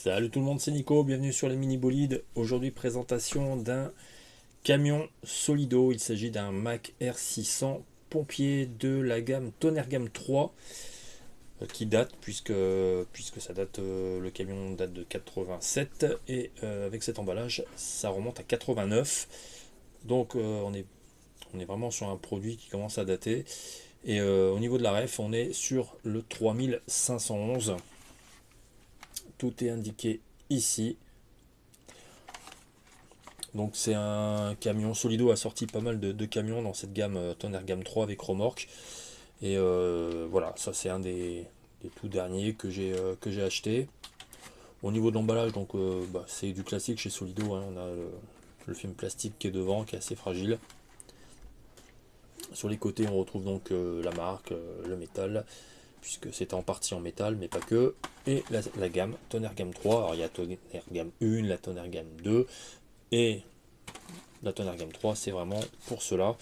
Salut tout le monde, c'est Nico, bienvenue sur les mini bolides. Aujourd'hui présentation d'un camion Solido, il s'agit d'un Mack R600 pompier de la gamme Tonnerre Gamme 3 qui date puisque ça date, le camion date de 87 et avec cet emballage ça remonte à 89. Donc on est vraiment sur un produit qui commence à dater et au niveau de la ref on est sur le 3511. Tout est indiqué ici. Donc c'est un camion, Solido a sorti pas mal de camions dans cette gamme Tonnerre Gamme 3 avec remorque. Et voilà, ça c'est un des tout derniers que j'ai acheté. Au niveau de l'emballage, donc c'est du classique chez Solido, hein. On a le film plastique qui est devant, qui est assez fragile. Sur les côtés, on retrouve donc la marque, le métal, puisque c'est en partie en métal, mais pas que. Et la gamme Tonnerre Gamme 3. Alors il y a Tonnerre Gamme 1, la Tonnerre Gamme 2, et la Tonnerre Gamme 3, c'est vraiment pour cela.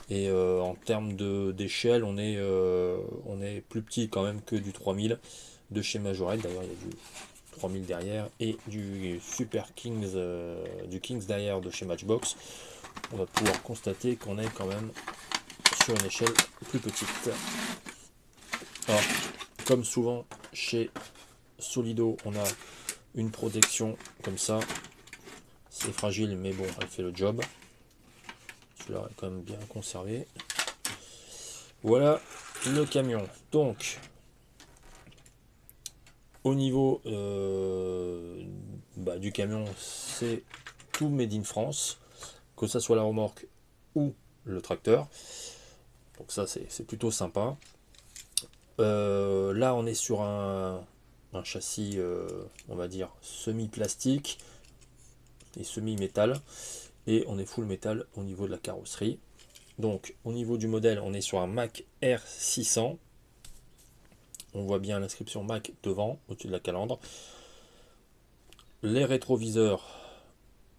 Et en termes d'échelle, on est plus petit quand même que du 3000 de chez Majorette. D'ailleurs, il y a du 3000 derrière et du Super Kings, du Kings derrière de chez Matchbox. On va pouvoir constater qu'on est quand même sur une échelle plus petite. Alors, comme souvent chez Solido, on a une protection comme ça. C'est fragile, mais bon, elle fait le job. Celui-là est quand même bien conservé. Voilà le camion. Donc, au niveau du camion, c'est tout made in France, que ça soit la remorque ou le tracteur. Donc ça, c'est plutôt sympa. Là, on est sur un châssis, on va dire, semi-plastique et semi-métal. Et on est full métal au niveau de la carrosserie. Donc au niveau du modèle, on est sur un Mack R600. On voit bien l'inscription Mack devant, au-dessus de la calandre. Les rétroviseurs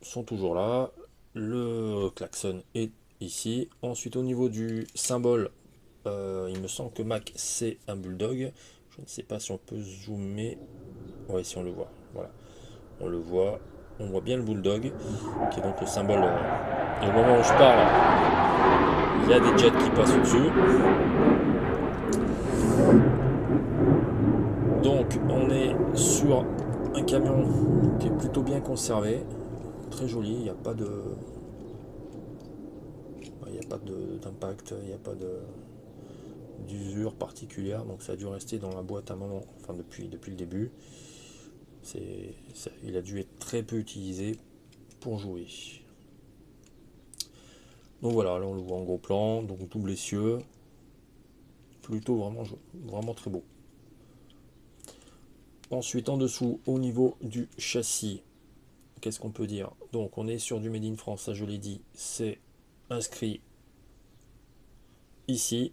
sont toujours là. Le klaxon est ici. Ensuite, au niveau du symbole, il me semble que Mack c'est un bulldog. Je ne sais pas si on peut zoomer. Ouais, si on le voit. Voilà, on le voit. On voit bien le bulldog, qui est donc le symbole. Et au moment où je parle, il y a des jets qui passent au-dessus. Donc on est sur un camion qui est plutôt bien conservé, très joli, il n'y a pas d'impact, il n'y a pas d'usure particulière, donc ça a dû rester dans la boîte un moment, enfin depuis le début. Il a dû être très peu utilisé pour jouer. Donc voilà, là on le voit en gros plan, donc double essieu, plutôt vraiment très beau. Ensuite en dessous, au niveau du châssis, qu'est-ce qu'on peut dire? Donc on est sur du Made in France, ça je l'ai dit, c'est inscrit ici,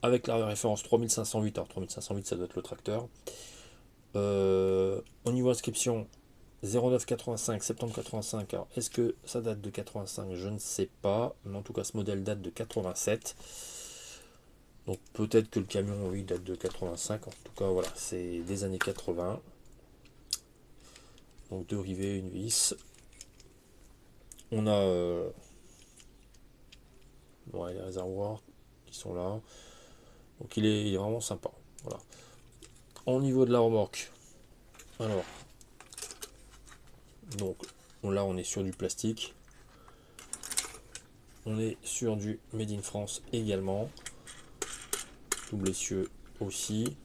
avec la référence 3508. Alors 3508 ça doit être le tracteur. Au niveau inscription 0985, septembre 85. Alors est-ce que ça date de 85? Je ne sais pas, mais en tout cas ce modèle date de 87. Donc peut-être que le camion, oui, date de 85. En tout cas voilà, c'est des années 80. Donc deux rivets, une vis. On a les réservoirs qui sont là. Donc il est vraiment sympa. Voilà. Au niveau de la remorque, alors, donc là on est sur du plastique. On est sur du Made in France également. Double essieu aussi.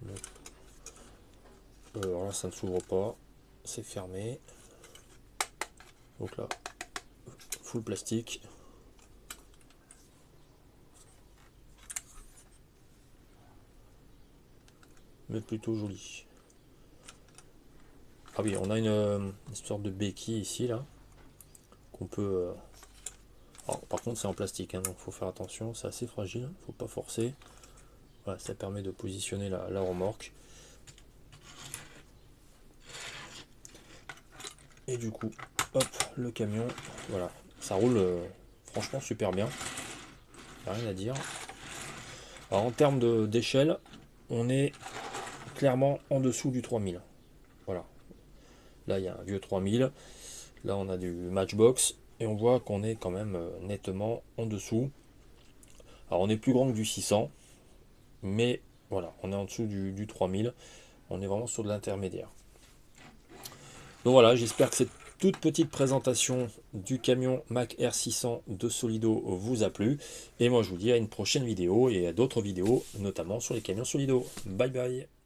Donc, alors là ça ne s'ouvre pas. C'est fermé. Donc là, full plastique. Mais plutôt joli. Ah oui, on a une sorte de béquille ici là qu'on peut. Alors, par contre, c'est en plastique, hein, donc faut faire attention. C'est assez fragile, faut pas forcer. Voilà, ça permet de positionner la remorque. Et du coup, hop, le camion, voilà, ça roule franchement super bien. Rien à dire. Alors en termes d'échelle, on est clairement en dessous du 3000. Voilà. Là, il y a un vieux 3000. Là, on a du Matchbox. Et on voit qu'on est quand même nettement en dessous. Alors, on est plus grand que du 600. Mais voilà, on est en dessous du 3000. On est vraiment sur de l'intermédiaire. Donc voilà, j'espère que cette toute petite présentation du camion Mack R600 de Solido vous a plu. Et moi, je vous dis à une prochaine vidéo et à d'autres vidéos, notamment sur les camions Solido. Bye bye!